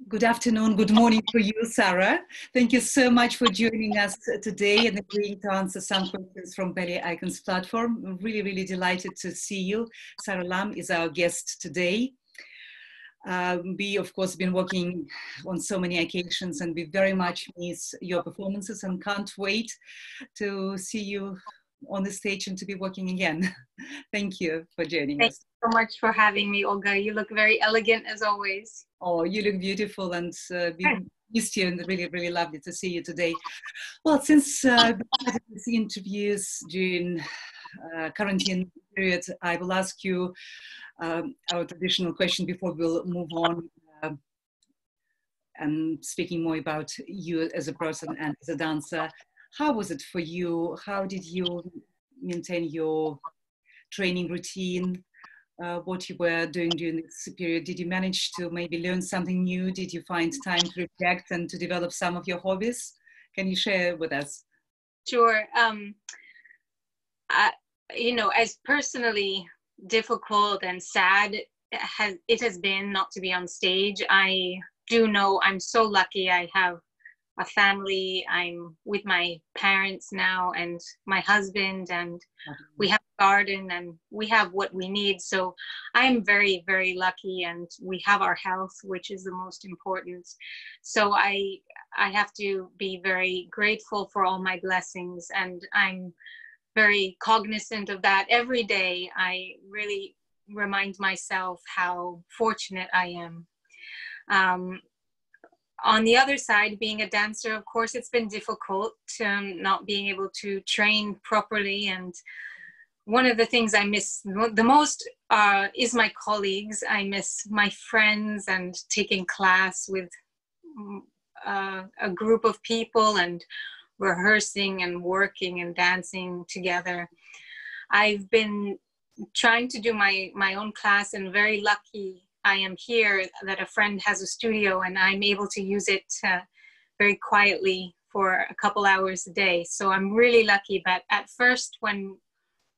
Good afternoon, good morning for you, Sarah. Thank you so much for joining us today and agreeing to answer some questions from Ballet Icons platform. I'm really, really delighted to see you. Sarah Lam is our guest today. We, of course, been working on so many occasions and we very much miss your performances and can't wait to see you on the stage and to be working again. Thank you for joining us. Thank you so much for having me, Olga. You look very elegant as always. Oh, you look beautiful and we missed you and really, really lovely to see you today. Well, since these interviews during quarantine period, I will ask you our traditional question before we'll move on and speaking more about you as a person and as a dancer. How was it for you? How did you maintain your training routine? What you were doing during this period? Did you manage to maybe learn something new? Did you find time to reflect and to develop some of your hobbies? Can you share with us? Sure. As personally difficult and sad it has been not to be on stage, I do know I'm so lucky. I have a family. I'm with my parents now and my husband, and we have a garden and we have what we need. So I'm very, very lucky, and we have our health, which is the most important. So I have to be very grateful for all my blessings, and I'm very cognizant of that every day. I really remind myself how fortunate I am. On the other side, being a dancer, of course, it's been difficult not being able to train properly. And one of the things I miss the most is my colleagues. I miss my friends and taking class with a group of people and rehearsing and working and dancing together. I've been trying to do my own class, and very lucky I am here that a friend has a studio and I'm able to use it very quietly for a couple hours a day. So I'm really lucky. But at first, when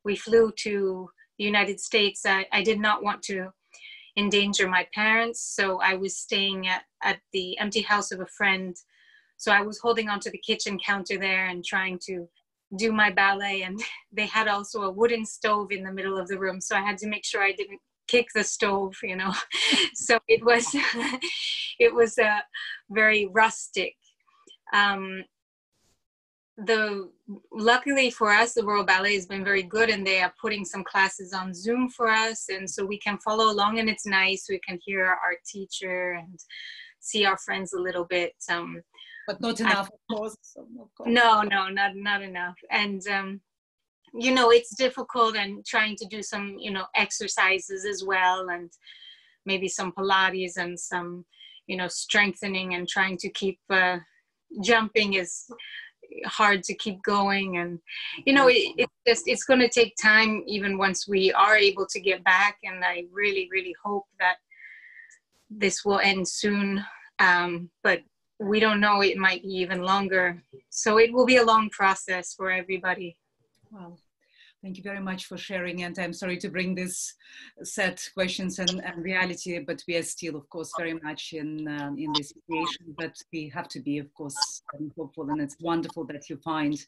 we flew to the United States, I did not want to endanger my parents. So I was staying at the empty house of a friend. So I was holding onto the kitchen counter there and trying to do my ballet. And they had also a wooden stove in the middle of the room. So I had to make sure I didn't kick the stove, So it was very rustic. Luckily for us, the Royal Ballet has been very good, and they are putting some classes on Zoom for us, and so we can follow along, and it's nice. We can hear our teacher and see our friends a little bit. But not enough, of course. No, not enough. And it's difficult, and trying to do some, exercises as well, and maybe some Pilates and some, strengthening, and trying to keep jumping is hard to keep going. And, it's going to take time even once we are able to get back. And I really, really hope that this will end soon. But we don't know, it might be even longer. So it will be a long process for everybody. Wow. Thank you very much for sharing, and I'm sorry to bring this sad questions and reality, but we are still, of course, very much in this situation, but we have to be, of course, hopeful, and it's wonderful that you find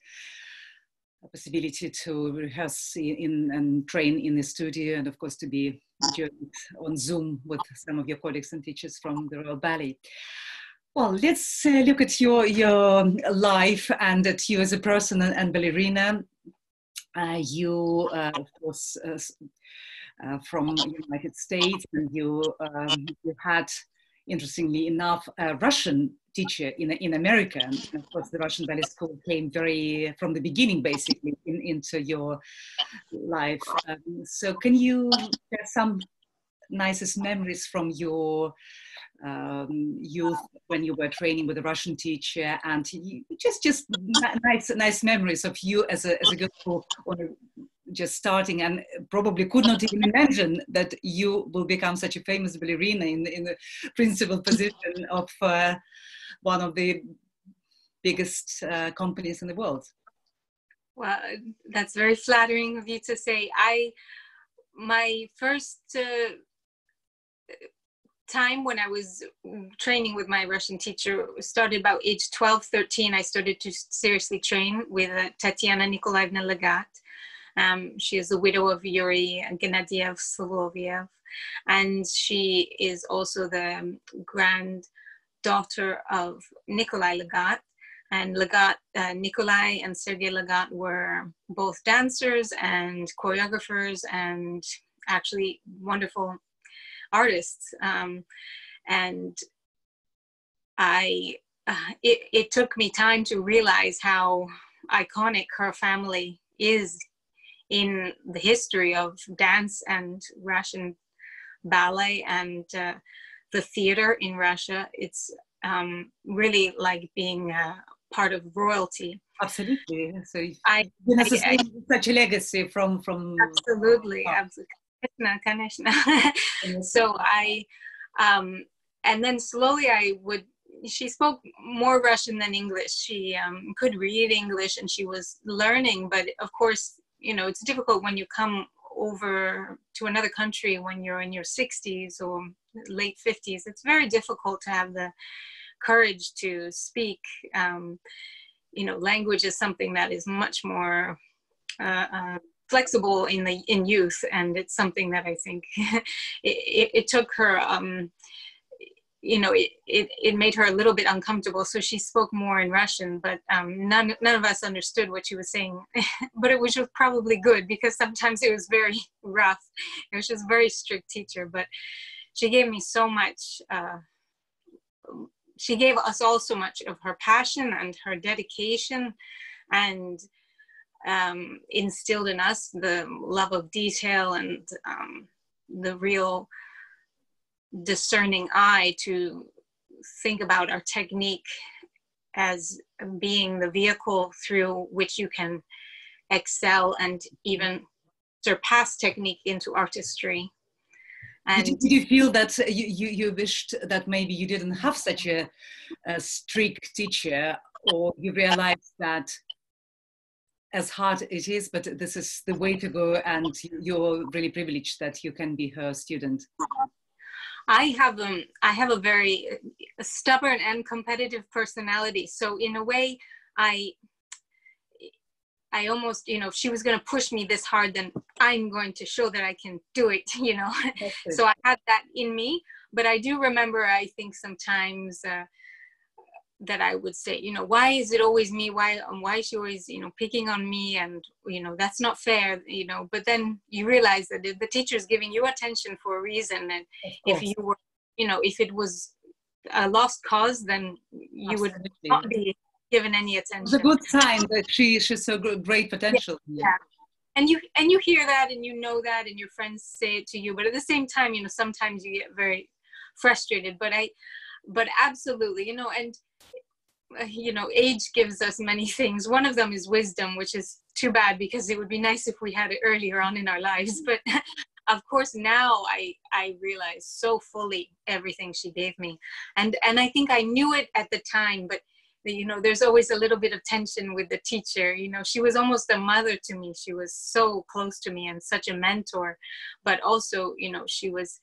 a possibility to rehearse and train in the studio, and of course to be on Zoom with some of your colleagues and teachers from the Royal Ballet. Well, let's look at your life and at you as a person and ballerina. You, of course, from the United States, and you had, interestingly enough, a Russian teacher in America. And of course, the Russian ballet school came from the beginning, basically, into your life. So can you share some nicest memories from your youth when you were training with a Russian teacher, and just nice memories of you as a girl just starting, and probably could not even imagine that you will become such a famous ballerina in the principal position of one of the biggest companies in the world. Well, that's very flattering of you to say. My first time when I was training with my Russian teacher started about age 12, 13. I started to seriously train with Tatiana Nikolaevna Legat. She is the widow of Yuri Gennadiev Soloviev, and she is also the granddaughter of Nikolai Legat. And Legat, Nikolai and Sergei Legat were both dancers and choreographers and actually wonderful artists. And it took me time to realize how iconic her family is in the history of dance and Russian ballet and the theater in Russia. It's really like being part of royalty. Absolutely. So you sustain such a legacy from absolutely. So and then slowly she spoke more Russian than English. She could read English and she was learning, but of course, you know, it's difficult when you come over to another country when you're in your 60s or late 50s. It's very difficult to have the courage to speak. You know, language is something that is much more flexible in youth, and it's something that I think it took her. You know, it made her a little bit uncomfortable, so she spoke more in Russian, but none of us understood what she was saying. But it was just probably good, because sometimes it was very rough. It was just a very strict teacher, but she gave me so much. She gave us all so much of her passion and her dedication, and instilled in us the love of detail and the real discerning eye to think about our technique as being the vehicle through which you can excel and even surpass technique into artistry. And did you feel that you wished that maybe you didn't have such a strict teacher, or you realized that as hard it is, but this is the way to go, and you're really privileged that you can be her student? I have a very stubborn and competitive personality. So in a way, I almost, you know, if she was going to push me this hard, then I'm going to show that I can do it, you know. So I had that in me. But I do remember, I think sometimes that I would say, you know, why is it always me? Why is she always, you know, picking on me? And, you know, that's not fair, you know. But then you realize that the teacher is giving you attention for a reason. And if you were, you know, if it was a lost cause, then you would not be given any attention. It's a good sign that she's so great potential. Yeah. And you hear that, and you know that, and your friends say it to you. But at the same time, you know, sometimes you get very frustrated. But absolutely, you know, and you know, age gives us many things. One of them is wisdom, which is too bad, because it would be nice if we had it earlier on in our lives. But of course, now I realize so fully everything she gave me, and I think I knew it at the time, but you know, there's always a little bit of tension with the teacher. You know, she was almost a mother to me. She was so close to me and such a mentor, but also, you know, she was,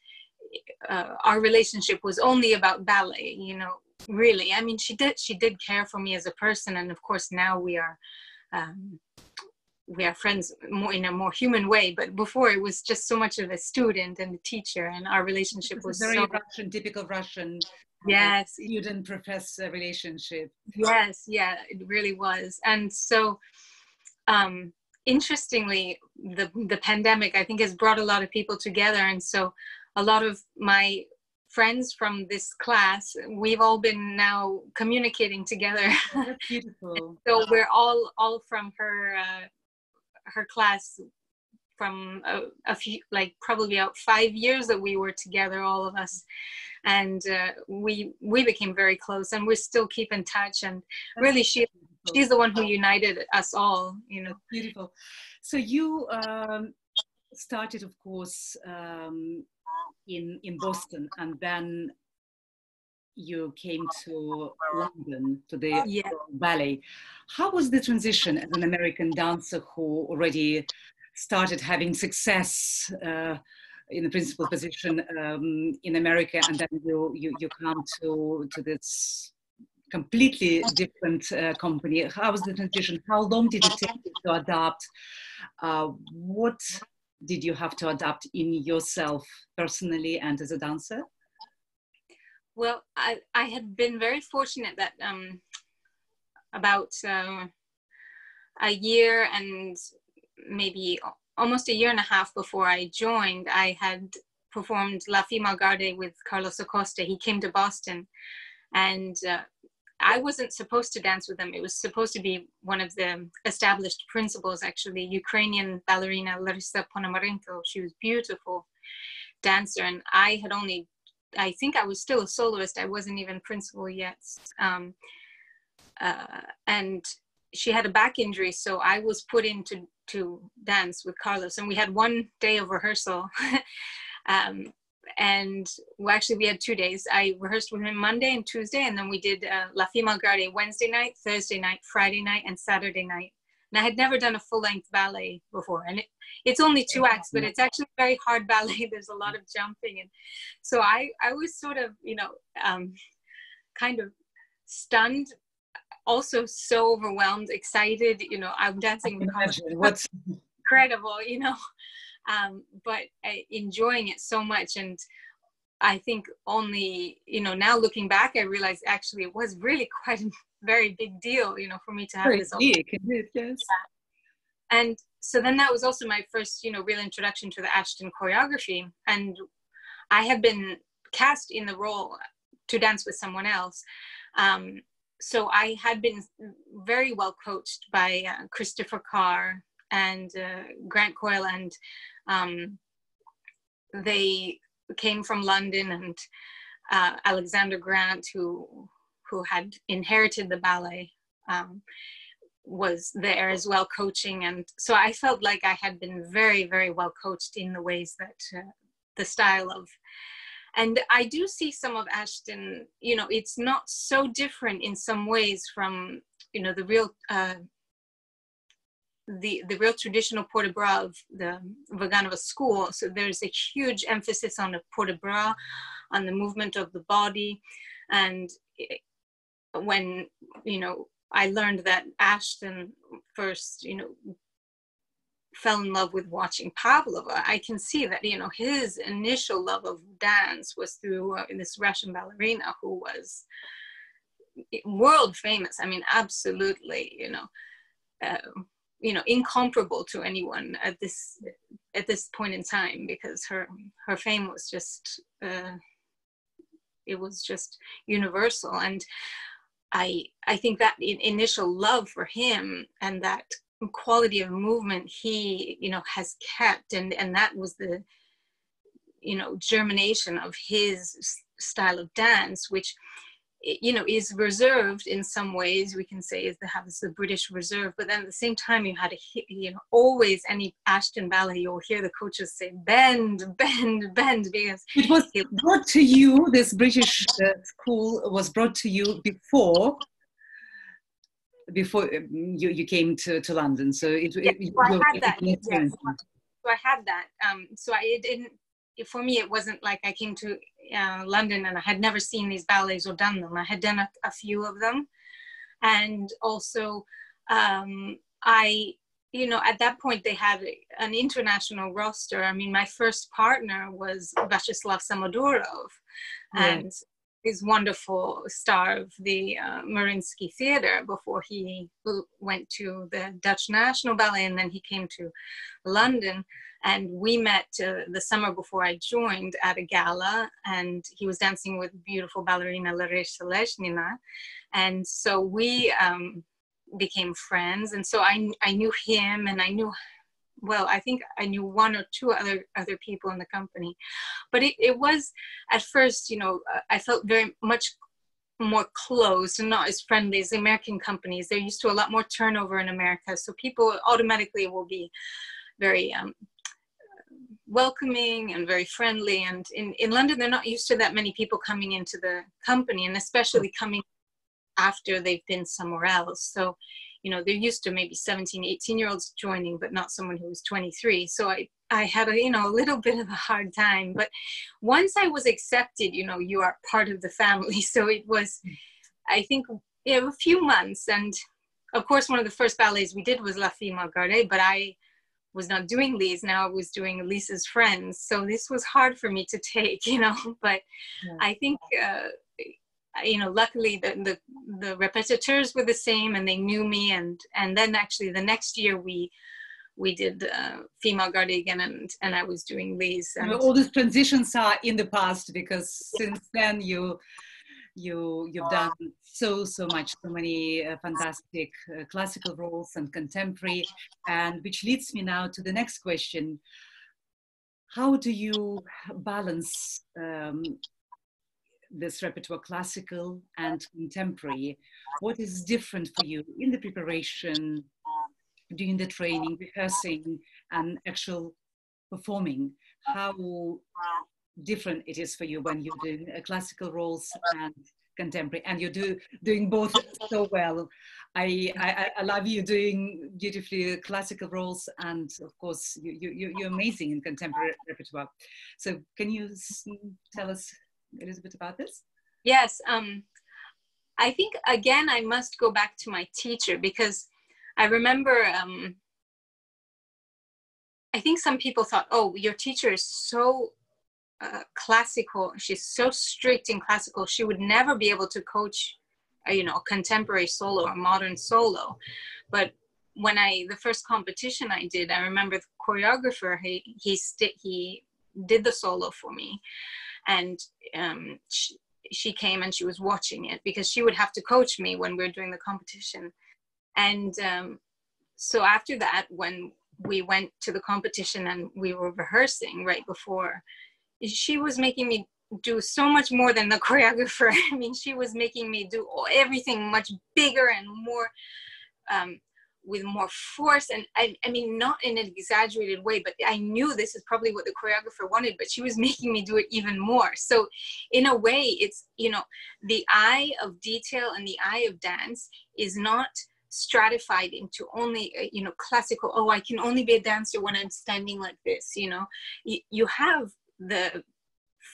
our relationship was only about ballet, you know, really. I mean, she did care for me as a person. And of course, now we are friends more in a more human way. But before, it was just so much of a student and a teacher, and our relationship was very so Russian, typical Russian. Yes. Student-professor relationship. Yes, yeah, it really was. And so, interestingly, the pandemic, I think, has brought a lot of people together. And so a lot of my friends from this class, we've all been now communicating together. Oh, that's beautiful. So we're all from her class, from a few, like probably about 5 years that we were together, all of us. And we became very close, and we still keep in touch. And really, she's the one who united us all, you know. That's beautiful. So you started, of course, in Boston, and then you came to London to the Royal Ballet. How was the transition as an American dancer who already started having success in the principal position in America, and then you come to this completely different company. How was the transition? How long did it take you to adapt? What did you have to adapt in yourself personally and as a dancer? Well, I had been very fortunate that about a year and maybe almost a year and a half before I joined, I had performed La Fima Garde with Carlos Acosta. He came to Boston, and I wasn't supposed to dance with him. It was supposed to be one of the established principals, actually, Ukrainian ballerina Larisa Ponomarenko. She was beautiful dancer, and I think I was still a soloist. I wasn't even principal yet. And she had a back injury, so I was put in to dance with Carlos, and we had one day of rehearsal. And well, actually we had 2 days. I rehearsed with him Monday and Tuesday, and then we did La Fima Garde Wednesday night, Thursday night, Friday night, and Saturday night. And I had never done a full-length ballet before, and it's only 2 acts, but it's actually very hard ballet. There's a lot of jumping, and so I was sort of, kind of stunned, also so overwhelmed, excited. I'm dancing with Carlos. What's incredible, but enjoying it so much. And I think only, now looking back, I realized actually it was really quite a very big deal, for me to have this. Big, yes. And so then that was also my first, real introduction to the Ashton choreography. And I had been cast in the role to dance with someone else. So I had been very well coached by Christopher Carr and Grant Coyle, and they came from London, and Alexander Grant, who had inherited the ballet, was there as well coaching. And so I felt like I had been very, very well coached in the ways that the style of, and I do see some of Ashton, it's not so different in some ways from, the real the real traditional port de bras of the Vaganova school. So there's a huge emphasis on the port de bras, on the movement of the body. And when, I learned that Ashton first, fell in love with watching Pavlova, I can see that, his initial love of dance was through this Russian ballerina who was world famous. I mean, absolutely, incomparable to anyone at this point in time, because her fame was just, it was just universal. And I think that initial love for him and that quality of movement he, has kept, and that was the, germination of his style of dance, which, is reserved in some ways. We can say is the British reserve, but then at the same time you had always any Ashton ballet, you'll hear the coaches say bend, bend, bend, because it was brought to you. This British school was brought to you before you came to London. So I had that. Yes. So I had that. So it didn't. For me, it wasn't like I came to London and I had never seen these ballets or done them. I had done a few of them, and also I, at that point they had an international roster. I mean, my first partner was Vyacheslav Samodurov, and his wonderful star of the Mariinsky Theater before he went to the Dutch National Ballet, and then he came to London. And we met the summer before I joined at a gala, and he was dancing with beautiful ballerina Larisa Lezhnina. And so we became friends. And so I knew him, and I think I knew one or two other people in the company. But it was, at first, I felt very much more closed and not as friendly as the American companies. They're used to a lot more turnover in America. So people automatically will be very welcoming and very friendly. And in London, they're not used to that many people coming into the company, and especially coming after they've been somewhere else. So you know, they're used to maybe 17, 18-year-olds joining, but not someone who was 23. So I had a, you know, a little bit of a hard time. But once I was accepted, you know, you are part of the family. So it was, I think, you know, a few months. And of course, one of the first ballets we did was La Fille Margaret, but I was not doing Lise. Now I was doing Lisa's friends. So this was hard for me to take, you know, but yeah. I think, you know, luckily the repetiteurs were the same and they knew me. And then actually the next year we did Fille Margaret again, and I was doing Lise. And all these transitions are in the past, because since then you've done so much, so many fantastic classical roles and contemporary, and which leads me now to the next question. How do you balance this repertoire, classical and contemporary? What is different for you in the preparation, doing the training, rehearsing, and actual performing? How different it is for you when you're doing classical roles and contemporary, and you're doing both so well. I love you doing beautifully classical roles, and of course you're amazing in contemporary repertoire. So can you tell us a little bit about this? Yes, I think again I must go back to my teacher, because I remember I think some people thought, oh, your teacher is so classical, she's so strict in classical, she would never be able to coach you know, a contemporary solo or modern solo. But when the first competition I did, I remember the choreographer, he did the solo for me, and she came and she was watching it, because she would have to coach me when we were doing the competition. And so after that, when we went to the competition and we were rehearsing right before, she was making me do so much more than the choreographer. I mean, she was making me do everything much bigger and more, with more force. And I mean, not in an exaggerated way, but I knew this is probably what the choreographer wanted, but she was making me do it even more. So in a way, it's, you know, the eye of detail and the eye of dance is not stratified into only, you know, classical, oh, I can only be a dancer when I'm standing like this, you know. You have the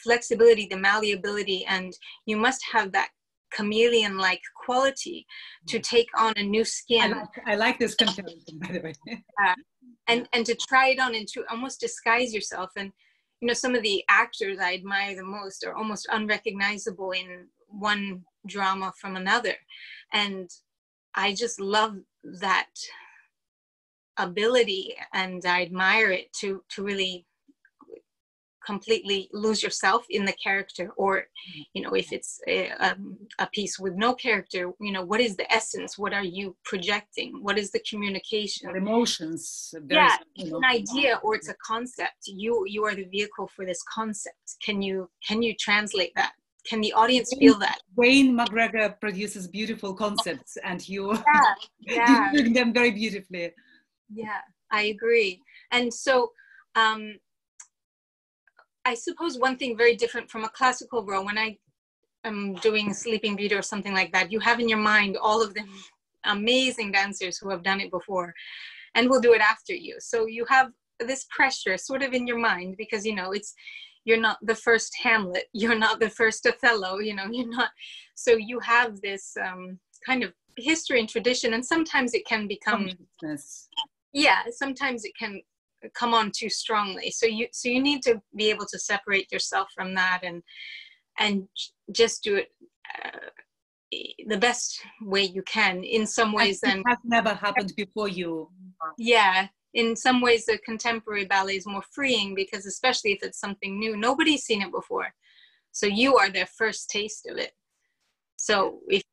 flexibility, the malleability, and you must have that chameleon-like quality to take on a new skin. I like this comparison, by the way. And to try it on and to almost disguise yourself. And, you know, some of the actors I admire the most are almost unrecognizable in one drama from another. And I just love that ability, and I admire it to really completely lose yourself in the character. Or, you know, if it's a piece with no character, you know, what is the essence? What are you projecting? What is the communication? What emotions? Yeah, it's an idea or it's a concept. You are the vehicle for this concept. Can you translate that? Can the audience feel that? Wayne McGregor produces beautiful concepts, and you yeah. doing them very beautifully. Yeah, I agree. And so I suppose one thing very different from a classical role, when I am doing Sleeping Beauty or something like that, you have in your mind all of the amazing dancers who have done it before and will do it after you. So you have this pressure sort of in your mind, because, you know, you're not the first Hamlet, you're not the first Othello, you know, you're not. So you have this kind of history and tradition, and sometimes it can become, sometimes it can come on too strongly. So you need to be able to separate yourself from that and just do it the best way you can. In some ways, it has never happened before you. Yeah, in some ways the contemporary ballet is more freeing, because especially if it's something new, nobody's seen it before, so you are their first taste of it. So if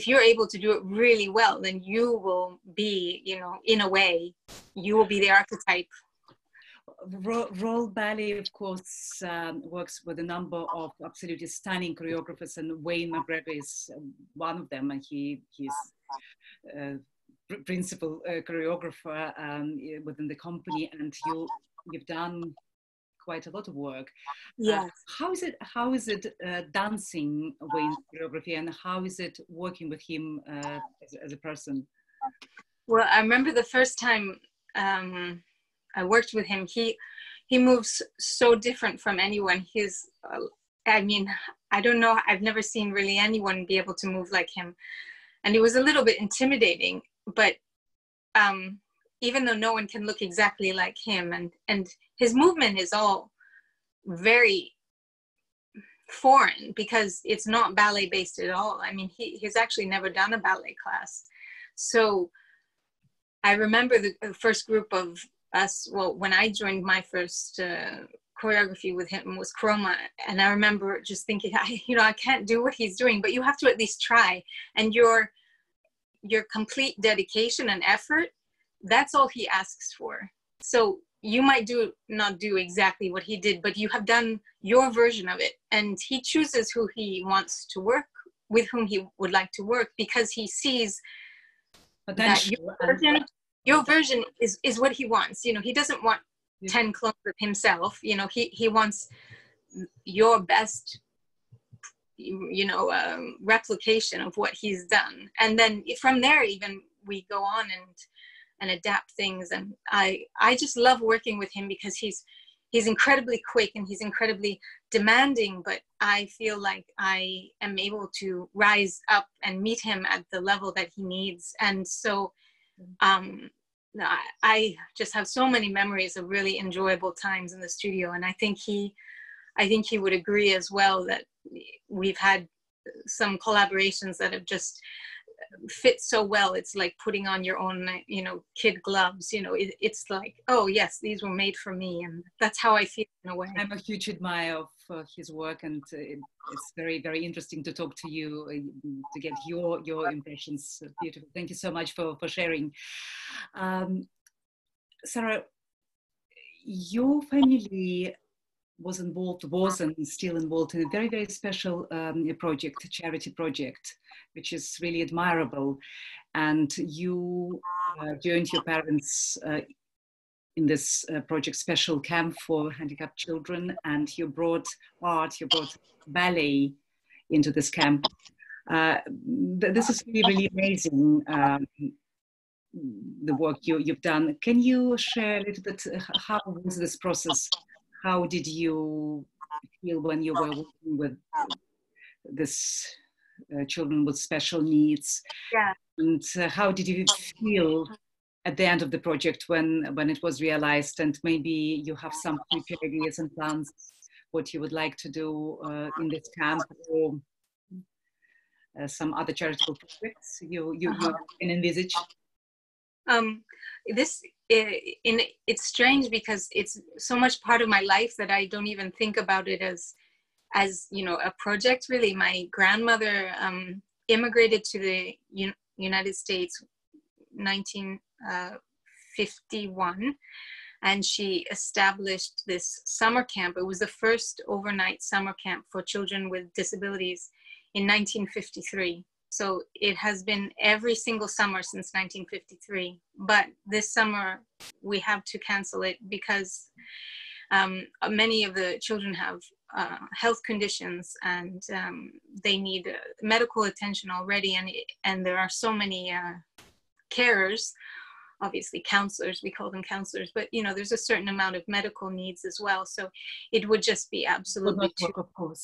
you're able to do it really well, then you will be, you know, in a way, you will be the archetype. Royal Ballet, of course, works with a number of absolutely stunning choreographers, and Wayne McGregor is one of them, and he's principal choreographer within the company, and you've done quite a lot of work. Yes. How is it dancing Wayne's choreography, and how is it working with him as a person? Well, I remember the first time I worked with him. He moves so different from anyone. I mean, I don't know. I've never seen really anyone be able to move like him, and it was a little bit intimidating. But even though no one can look exactly like him, and his movement is all very foreign because it's not ballet based at all. I mean, he's actually never done a ballet class. So I remember the first group of us, well, when I joined, my first choreography with him was Chroma. And I remember just thinking, I can't do what he's doing, but you have to at least try. And your complete dedication and effort, that's all he asks for. So you might not do exactly what he did, but you have done your version of it. And he chooses who he wants to work with, whom he would like to work, because he sees that your version is what he wants. He doesn't want 10 clones of himself. He wants your best, replication of what he's done. And then from there, even we go on and adapt things. And I just love working with him because he's incredibly quick and he's incredibly demanding, but I feel like I am able to rise up and meet him at the level that he needs. And so I just have so many memories of really enjoyable times in the studio. And I think he would agree as well that we've had some collaborations that have just fit so well. It's like putting on your own, kid gloves. It's like, oh yes, these were made for me, and that's how I feel in a way. I'm a huge admirer of his work, and it's very, very interesting to talk to you to get your impressions. Beautiful. Thank you so much for sharing. Sarah, your family was and still involved in a very, very special project, a charity project, which is really admirable. And you joined your parents in this project special camp for handicapped children, and you brought ballet into this camp. This is really, really amazing, the work you've done. Can you share a little bit, how was this process? How did you feel when you were working with this children with special needs? Yeah. And how did you feel at the end of the project when it was realized, and maybe you have some future ideas and plans what you would like to do in this camp, or some other charitable projects you can envisage? It's strange because it's so much part of my life that I don't even think about it as a project, really. My grandmother immigrated to the United States 1951, and she established this summer camp. It was the first overnight summer camp for children with disabilities in 1953. So it has been every single summer since 1953. But this summer we have to cancel it because many of the children have health conditions, and they need medical attention already. And there are so many carers, obviously counselors, we call them counselors, but there's a certain amount of medical needs as well. So it would just be absolutely too, of course.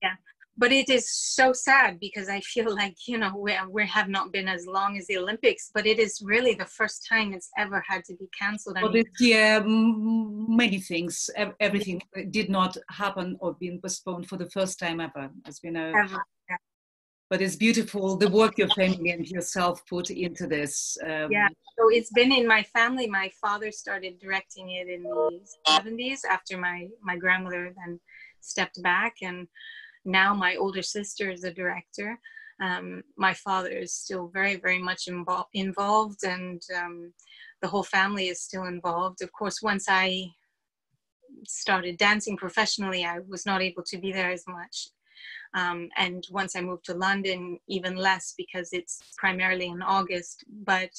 Yeah. But it is so sad because I feel like, we have not been as long as the Olympics, but it is really the first time it's ever had to be canceled. Well, this year, many things, everything did not happen or been postponed for the first time ever. It's been ever. Yeah. But it's beautiful, the work your family and yourself put into this. Yeah, so it's been in my family. My father started directing it in the 70s after my grandmother then stepped back, and now my older sister is a director. My father is still very, very much involved, and the whole family is still involved. Of course, once I started dancing professionally, I was not able to be there as much. And once I moved to London, even less, because it's primarily in August. But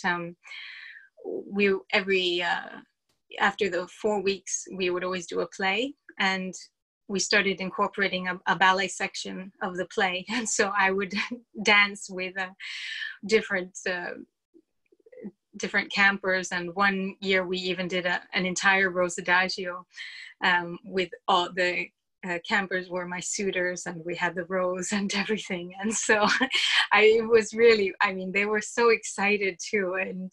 after the 4 weeks, we would always do a play, and we started incorporating a ballet section of the play. And so I would dance with different different campers, and one year we even did an entire Rose Adagio with all the campers were my suitors, and we had the rose and everything. And so it was really, I mean, they were so excited too. And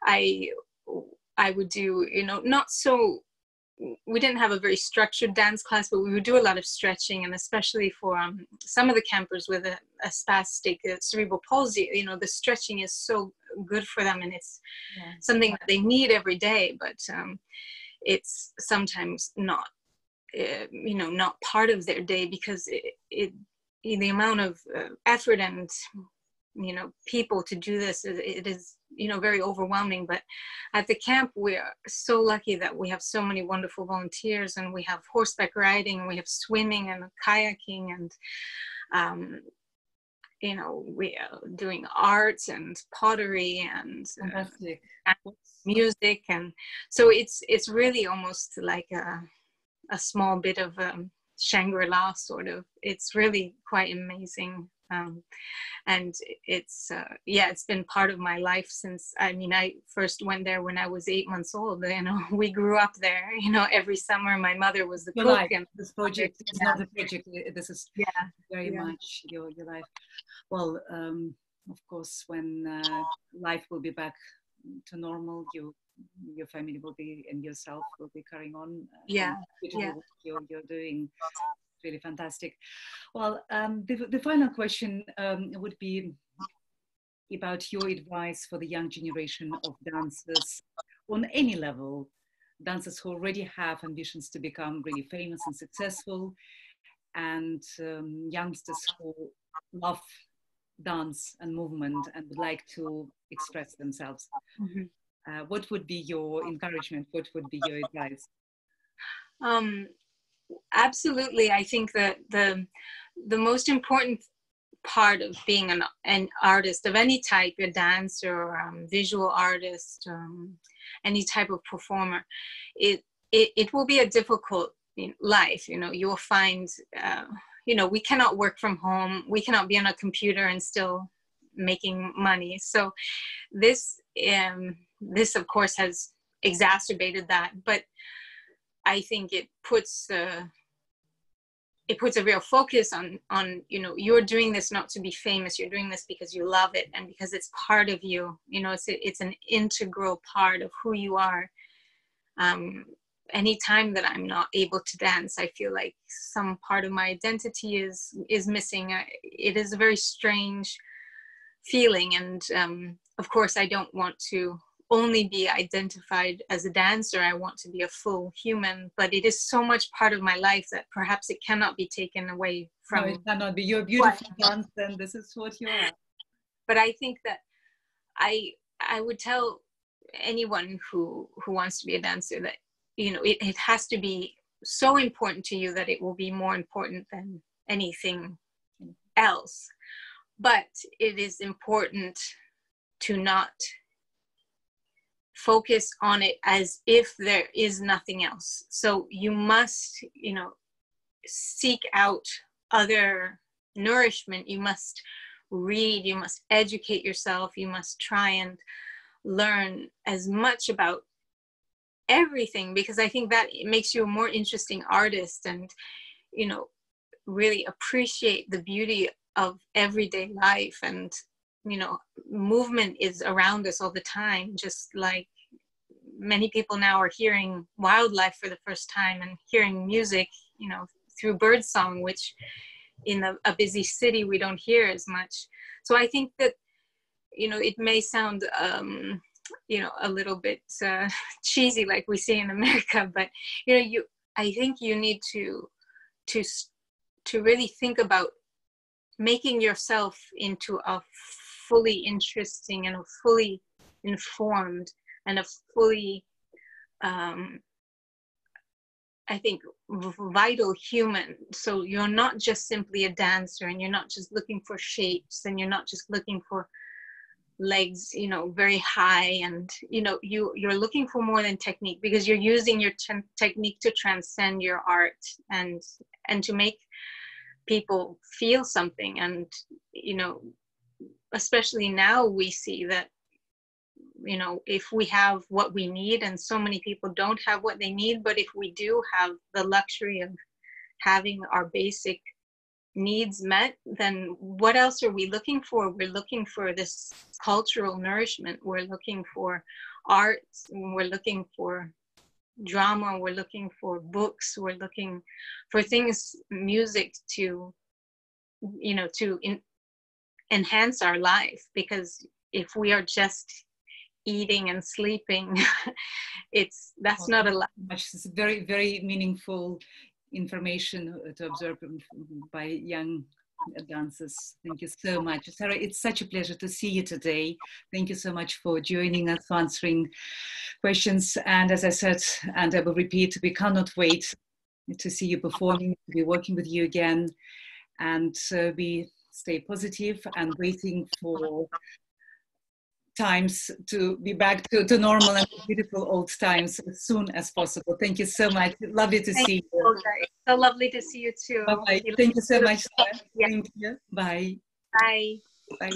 I would do, you know, not so, we didn't have a very structured dance class, but we would do a lot of stretching, and especially for some of the campers with a spastic cerebral palsy, you know, the stretching is so good for them, and it's something that they need every day, but it's sometimes not, you know, not part of their day, because the amount of effort and, you know, people to do this, it is, you know, very overwhelming. But at the camp, we are so lucky that we have so many wonderful volunteers, and we have horseback riding, we have swimming and kayaking, and you know, we are doing arts and pottery and music, and so it's really almost like a small bit of Shangri-La sort of. It's really quite amazing. And it's it's been part of my life since, I mean, I first went there when I was 8 months old. You know, we grew up there, you know, every summer my mother was the cook. And this project is not a project, this is very much your life. Well, of course, when life will be back to normal, your family will be, and yourself will be carrying on what you're doing. Really fantastic. Well, the final question would be about your advice for the young generation of dancers on any level, dancers who already have ambitions to become really famous and successful, and youngsters who love dance and movement and would like to express themselves. Mm-hmm. What would be your encouragement? What would be your advice? Absolutely. I think that the most important part of being an artist of any type, a dancer, or visual artist, any type of performer, it will be a difficult life. You know, you'll find, you know, we cannot work from home. We cannot be on a computer and still making money. So this of course has exacerbated that, but I think it puts a real focus on, you know, you're doing this not to be famous. You're doing this because you love it, and because it's part of you. You know, it's an integral part of who you are. Anytime that I'm not able to dance, I feel like some part of my identity is missing. It is a very strange feeling, and of course I don't want to only be identified as a dancer. I want to be a full human, but it is so much part of my life that perhaps it cannot be taken away from. No, it cannot be. You're a beautiful dancer, and this is what you are. But I think that I would tell anyone who wants to be a dancer that, you know, it has to be so important to you that it will be more important than anything else. But it is important to not focus on it as if there is nothing else. So you must, you know, seek out other nourishment. You must read, you must educate yourself, you must try and learn as much about everything, because I think that it makes you a more interesting artist, and, you know, really appreciate the beauty of everyday life. And, you know, movement is around us all the time, just like many people now are hearing wildlife for the first time and hearing music, you know, through birdsong, which in a busy city we don't hear as much. So I think that, you know, it may sound you know, a little bit cheesy like we see in America, but, you know, I think you need to really think about making yourself into a fully interesting and a fully informed and a fully, I think, vital human. So you're not just simply a dancer, and you're not just looking for shapes, and you're not just looking for legs, you know, very high, and, you know, you're looking for more than technique, because you're using your technique to transcend your art and to make people feel something. And, you know, especially now we see that you know, if we have what we need, and so many people don't have what they need, but if we do have the luxury of having our basic needs met, then what else are we looking for? We're looking for this cultural nourishment. We're looking for art. We're looking for drama. We're looking for books. We're looking for things, music, to, you know, to enhance our life. Because if we are just eating and sleeping, that's not a life. It's very, very meaningful information to observe by young dancers. Thank you so much. Sarah, it's such a pleasure to see you today. Thank you so much for joining us, for answering questions. And as I said, and I will repeat, we cannot wait to see you performing, to be working with you again. And we stay positive and waiting for times to be back to normal and beautiful old times as soon as possible. Thank you so much. Lovely to see you. Olga. So lovely to see you too. Bye-bye. Thank you so much. Yeah. Thank you. Bye. Bye. Bye.